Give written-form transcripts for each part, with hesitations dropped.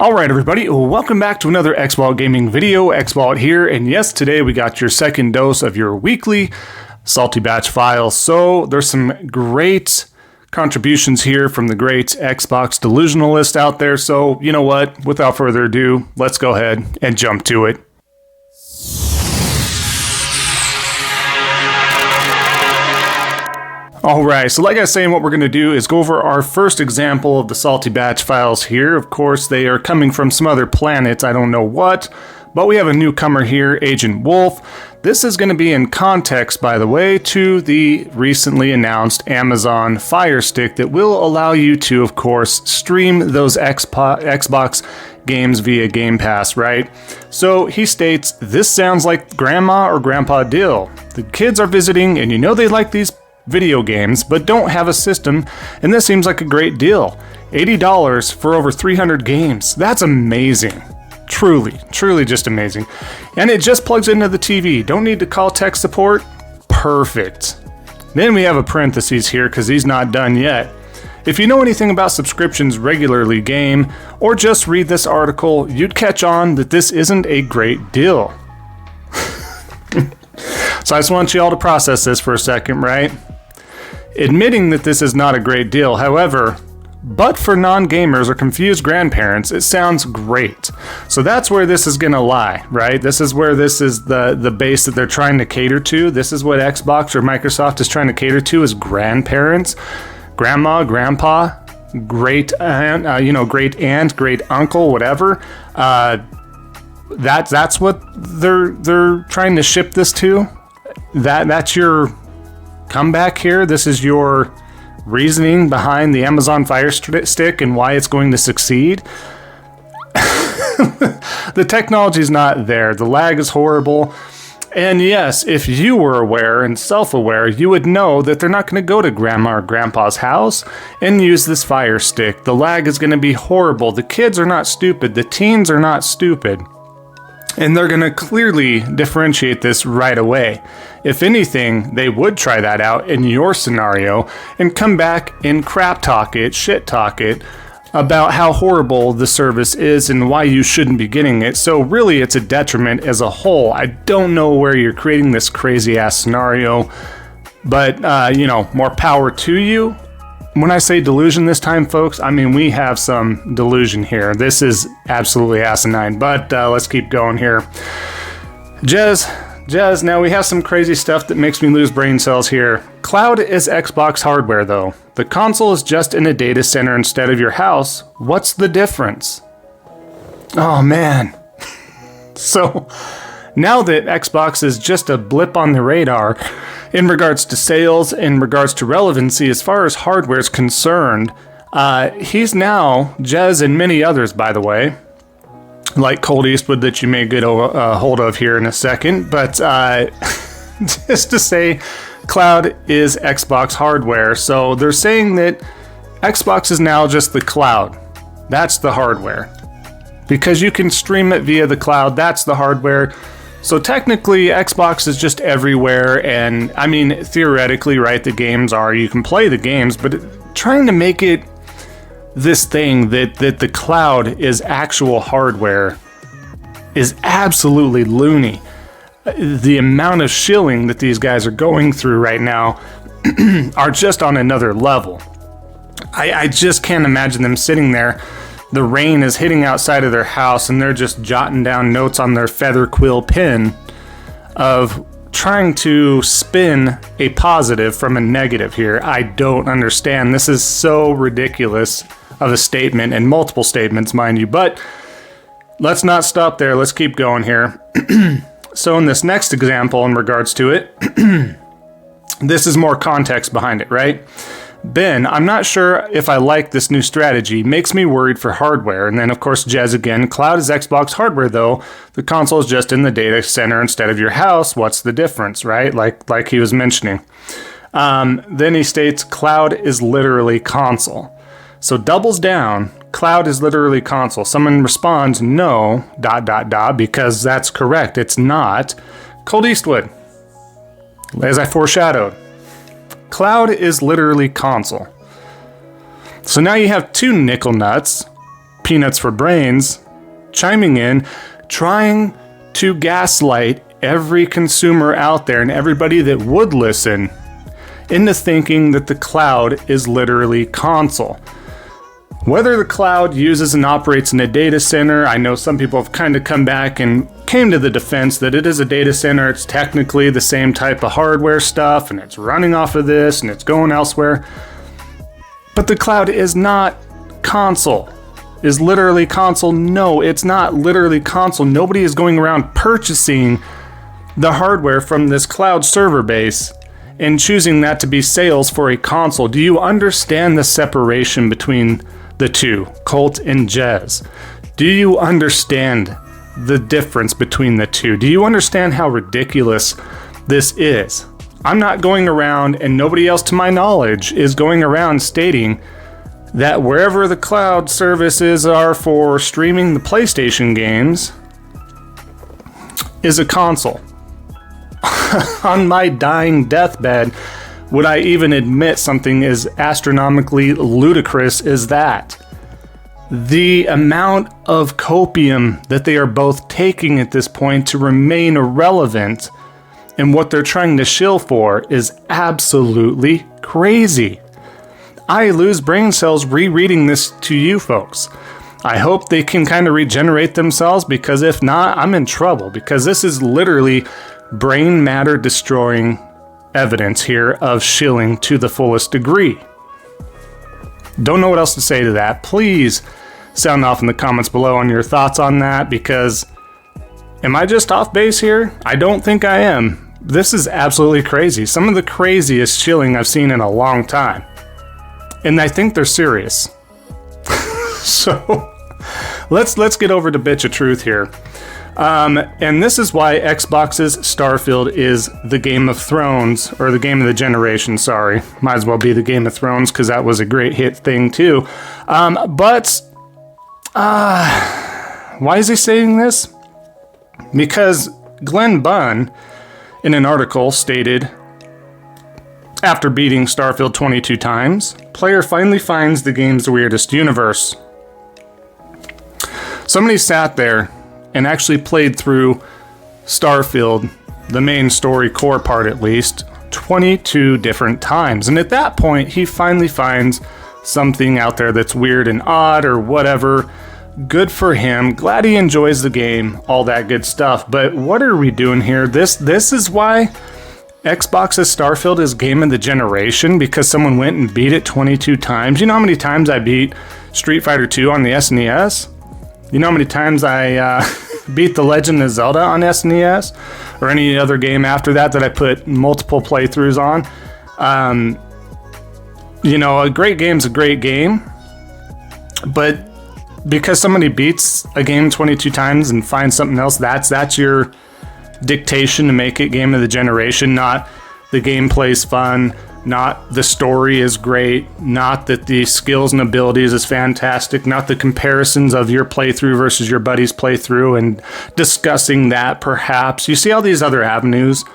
Alright everybody, welcome back to another Xvault gaming video. Xvault here, and yes, today we got your second dose of your weekly Salty Batch files. So there's some great contributions here from the great Xbox delusionalist out there, so you know what, without further ado, let's go ahead and jump to it. Alright, so like I was saying, what we're going to do is go over our first example of the Salty Batch files here. Of course, they are coming from some other planet, I don't know what, but we have a newcomer here, Agent Wolf. This is going to be in context, by the way, to the recently announced Amazon Fire Stick that will allow you to, of course, stream those Xbox games via Game Pass, right? So he states, this sounds like grandma or grandpa deal. The kids are visiting and you know they like these video games, but don't have a system, and this seems like a great deal. $80 for over 300 games. That's amazing. Truly just amazing. And it just plugs into the TV. Don't need to call tech support. Perfect. Then we have a parentheses here because he's not done yet. If you know anything about subscriptions regularly game, or just read this article, you'd catch on that this isn't a great deal. So I just want you all to process this for a second, right? Admitting that this is not a great deal, however, but for non-gamers or confused grandparents, it sounds great. So that's where this is going to lie, right? This is where this is the base that they're trying to cater to. This is what Xbox or Microsoft is trying to cater to, is grandparents, grandma, grandpa, great aunt, great aunt, great uncle, whatever. That's what they're trying to ship this to. That's your comeback here. This is your reasoning behind the Amazon Fire Stick and why it's going to succeed. The technology's not there. The lag is horrible. And yes, if you were aware and self-aware, you would know that they're not going to go to grandma or grandpa's house and use this Fire Stick. The lag is going to be horrible. The kids are not stupid. The teens are not stupid. And they're going to clearly differentiate this right away. If anything, they would try that out in your scenario and come back and crap talk it, shit talk it, about how horrible the service is and why you shouldn't be getting it. So really, it's a detriment as a whole. I don't know where you're creating this crazy ass scenario, but more power to you. When I say delusion this time, folks, I mean we have some delusion here. This is absolutely asinine, but let's keep going here. Jez, now we have some crazy stuff that makes me lose brain cells here. Cloud is Xbox hardware, though. The console is just in a data center instead of your house. What's the difference? Oh, man. So, now that Xbox is just a blip on the radar in regards to sales, in regards to relevancy, as far as hardware is concerned, he's now, Jez and many others, by the way, like Cold Eastwood that you may get a hold of here in a second, but just to say, cloud is Xbox hardware. So they're saying that Xbox is now just the cloud. That's the hardware. Because you can stream it via the cloud, that's the hardware. So technically, Xbox is just everywhere, and I mean, theoretically, right, the games are, you can play the games, but trying to make it this thing that the cloud is actual hardware is absolutely loony. The amount of shilling that these guys are going through right now are just on another level. I just can't imagine them sitting there. The rain is hitting outside of their house and they're just jotting down notes on their feather quill pen of trying to spin a positive from a negative here. I don't understand. This is so ridiculous of a statement, and multiple statements, mind you, but let's not stop there. Let's keep going here. So in this next example in regards to it, this is more context behind it, right? Ben, I'm not sure if I like this new strategy. Makes me worried for hardware. And then, of course, Jez again. Cloud is Xbox hardware, though. The console is just in the data center instead of your house. What's the difference, right? Like he was mentioning. Then he states, cloud is literally console. So doubles down. Cloud is literally console. Someone responds, no, ... because that's correct. It's not. Cold Eastwood, as I foreshadowed. Cloud is literally console. So now you have two nickel nuts Peanuts for Brains, chiming in, trying to gaslight every consumer out there and everybody that would listen into thinking that the cloud is literally console. Whether the cloud uses and operates in a data center, I know some people have kind of come back and came to the defense that it is a data center. It's technically the same type of hardware stuff, and it's running off of this, and it's going elsewhere. But the cloud is not console. Is literally console? No, it's not literally console. Nobody is going around purchasing the hardware from this cloud server base and choosing that to be sales for a console. Do you understand the separation between the two, Colt and Jez? Do you understand the difference between the two? Do you understand how ridiculous this is? I'm not going around, and nobody else to my knowledge is going around stating that wherever the cloud services are for streaming the PlayStation games is a console. On my dying deathbed, would I even admit something as astronomically ludicrous as that? The amount of copium that they are both taking at this point to remain irrelevant and what they're trying to shill for is absolutely crazy. I lose brain cells rereading this to you folks. I hope they can kind of regenerate themselves, because if not, I'm in trouble, because this is literally brain matter destroying evidence here of shilling to the fullest degree. Don't know what else to say to that. Please sound off in the comments below on your thoughts on that, because am I just off base here? I don't think I am. This is absolutely crazy. Some of the craziest shilling I've seen in a long time. And I think they're serious. So let's get over to bitch of truth here. And this is why Xbox's Starfield is the Game of Thrones, or the game of the generation, sorry. Might as well be the Game of Thrones, because that was a great hit thing too. But why is he saying this? Because Glenn Bunn, in an article, stated, after beating Starfield 22 times, player finally finds the game's weirdest universe. Somebody sat there and actually played through Starfield, the main story core part at least, 22 different times. And at that point, he finally finds something out there that's weird and odd or whatever. Good for him. Glad he enjoys the game, all that good stuff. But what are we doing here? This is why Xbox's Starfield is game of the generation, because someone went and beat it 22 times. You know how many times I beat Street Fighter 2 on the SNES? You know how many times I beat The Legend of Zelda on SNES? Or any other game after that I put multiple playthroughs on? You know, a great game's a great game. But because somebody beats a game 22 times and finds something else, that's your dictation to make it game of the generation. Not the gameplay's fun, not the story is great, not that the skills and abilities is fantastic, not the comparisons of your playthrough versus your buddy's playthrough and discussing that perhaps. You see all these other avenues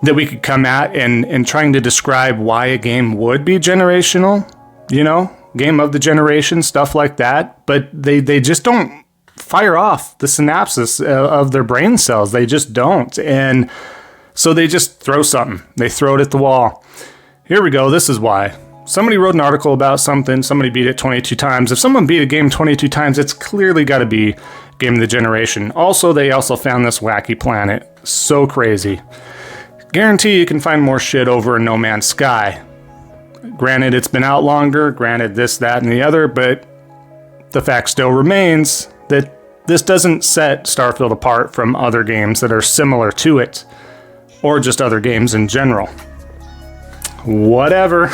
that we could come at and trying to describe why a game would be generational, you know, game of the generation, stuff like that. But they just don't fire off the synapses of their brain cells. They just don't. And so they just throw something. They throw it at the wall. Here we go. This is why. Somebody wrote an article about something. Somebody beat it 22 times. If someone beat a game 22 times, it's clearly got to be game of the generation. Also, they also found this wacky planet. So crazy. Guarantee you can find more shit over in No Man's Sky. Granted, it's been out longer. Granted, this, that, and the other. But the fact still remains that this doesn't set Starfield apart from other games that are similar to it, or just other games in general. Whatever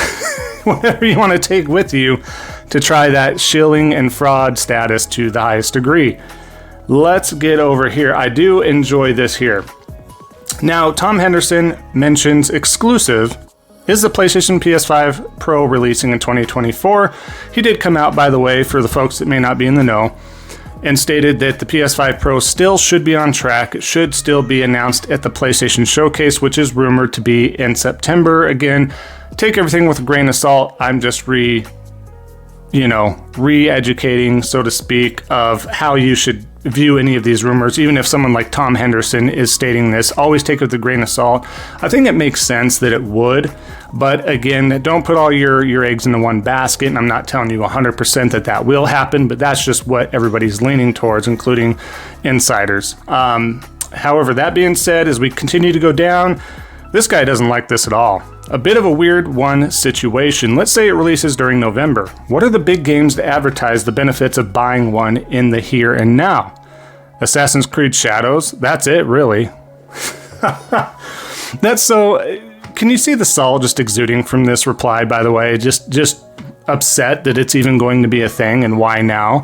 you want to take with you to try that shilling and fraud status to the highest degree. Let's get over here. I do enjoy this here. Now, Tom Henderson mentions exclusive is the PlayStation PS5 Pro releasing in 2024. He did come out, by the way, for the folks that may not be in the know, and stated that the PS5 Pro still should be on track. It should still be announced at the PlayStation Showcase, which is rumored to be in September. Again, take everything with a grain of salt. I'm just re-educating, so to speak, of how you should view any of these rumors. Even if someone like Tom Henderson is stating this, always take it with a grain of salt. I think it makes sense that it would, but again, don't put all your eggs into one basket, and I'm not telling you 100% that will happen, but that's just what everybody's leaning towards, including insiders. However, that being said, as we continue to go down, this guy doesn't like this at all. A bit of a weird one situation. Let's say it releases during November. What are the big games to advertise the benefits of buying one in the here and now? Assassin's Creed Shadows? That's it, really. That's so... Can you see the salt just exuding from this reply, by the way? Just upset that it's even going to be a thing, and why now?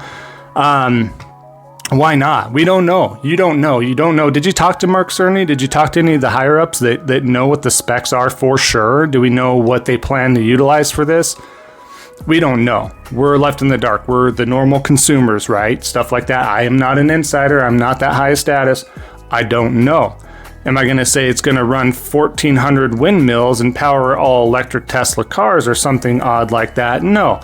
Why not? We don't know. You don't know. You don't know. Did you talk to Mark Cerny? Did you talk to any of the higher-ups that know what the specs are for sure? Do we know what they plan to utilize for this? We don't know. We're left in the dark. We're the normal consumers, right? Stuff like that. I am not an insider. I'm not that high status. I don't know. Am I going to say it's going to run 1,400 windmills and power all electric Tesla cars or something odd like that? No.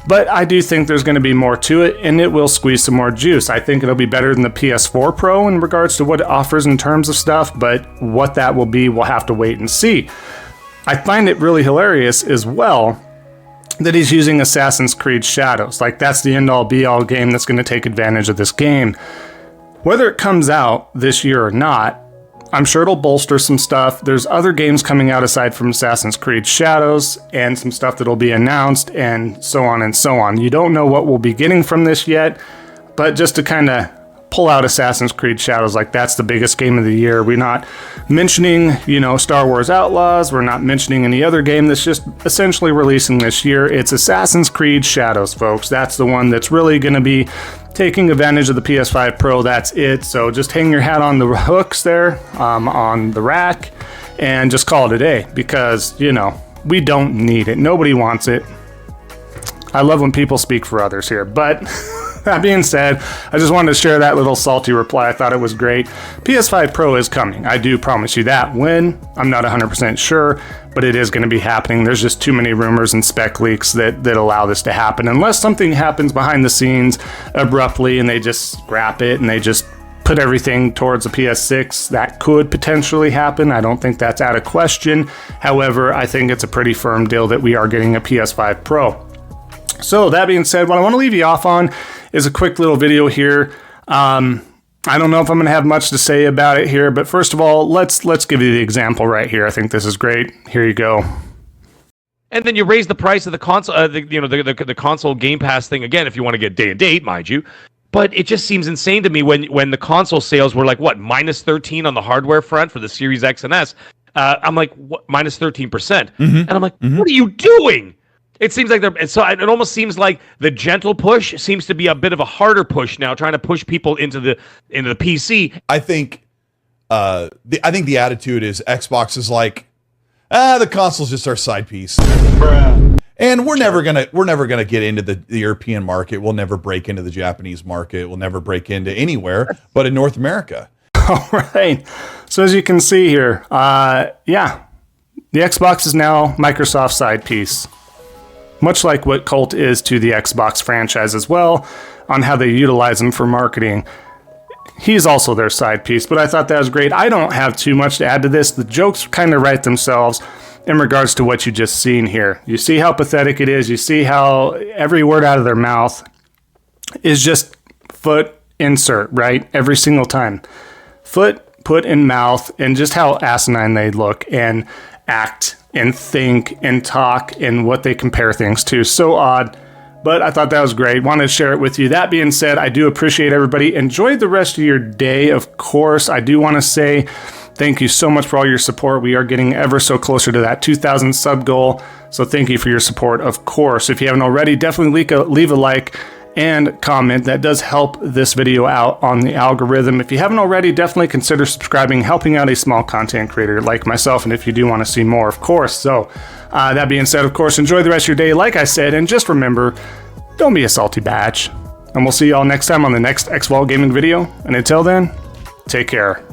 But I do think there's going to be more to it, and it will squeeze some more juice. I think it'll be better than the PS4 Pro in regards to what it offers in terms of stuff, but what that will be, we'll have to wait and see. I find it really hilarious as well that he's using Assassin's Creed Shadows. Like, that's the end-all be-all game that's going to take advantage of this game. Whether it comes out this year or not, I'm sure it'll bolster some stuff. There's other games coming out aside from Assassin's Creed Shadows, and some stuff that'll be announced, and so on and so on. You don't know what we'll be getting from this yet, but just to kind of pull out Assassin's Creed Shadows, like that's the biggest game of the year. We're not mentioning, Star Wars Outlaws. We're not mentioning any other game that's just essentially releasing this year. It's Assassin's Creed Shadows, folks. That's the one that's really going to be taking advantage of the PS5 Pro. That's it. So just hang your hat on the hooks there, on the rack, and just call it a day, because, we don't need it. Nobody wants it. I love when people speak for others here, but that being said, I just wanted to share that little salty reply. I thought it was great. PS5 Pro is coming. I do promise you that. When? I'm not 100% sure, but it is going to be happening. There's just too many rumors and spec leaks that allow this to happen. Unless something happens behind the scenes abruptly and they just scrap it and they just put everything towards a PS6, that could potentially happen. I don't think that's out of question. However, I think it's a pretty firm deal that we are getting a PS5 Pro. So that being said, what I want to leave you off on is a quick little video here. I don't know if I'm going to have much to say about it here, but first of all, let's give you the example right here. I think this is great. Here you go. And then you raise the price of the console, the console Game Pass thing again, if you want to get day and date, mind you. But it just seems insane to me when the console sales were like, what, minus 13 on the hardware front for the Series X and S. I'm like, what, minus 13%. Mm-hmm. And I'm like, what are you doing? It seems like it almost seems like the gentle push seems to be a bit of a harder push now, trying to push people into the PC. I think the attitude is Xbox is like, the console's just our side piece. Bruh. And we're never gonna get into the European market. We'll never break into the Japanese market. We'll never break into anywhere but in North America. All right. So as you can see here, the Xbox is now Microsoft's side piece. Much like what Cult is to the Xbox franchise as well, on how they utilize them for marketing. He's also their side piece, but I thought that was great. I don't have too much to add to this. The jokes kind of write themselves in regards to what you just seen here. You see how pathetic it is. You see how every word out of their mouth is just foot insert, right? Every single time. Foot, put in mouth, and just how asinine they look and act and think and talk and what they compare things to. So odd, but I thought that was great. Wanted to share it with you. That being said, I do appreciate everybody. Enjoy the rest of your day. Of course, I do want to say thank you so much for all your support. We are getting ever so closer to that 2,000 sub goal. So thank you for your support. Of course, if you haven't already, definitely leave a like and comment. That does help this video out on the algorithm. If you haven't already, definitely consider subscribing, helping out a small content creator like myself, and if you do want to see more, of course. So that being said, of course, enjoy the rest of your day, like I said, and just remember, don't be a salty batch. And we'll see you all next time on the next Xvault gaming video. And until then, take care.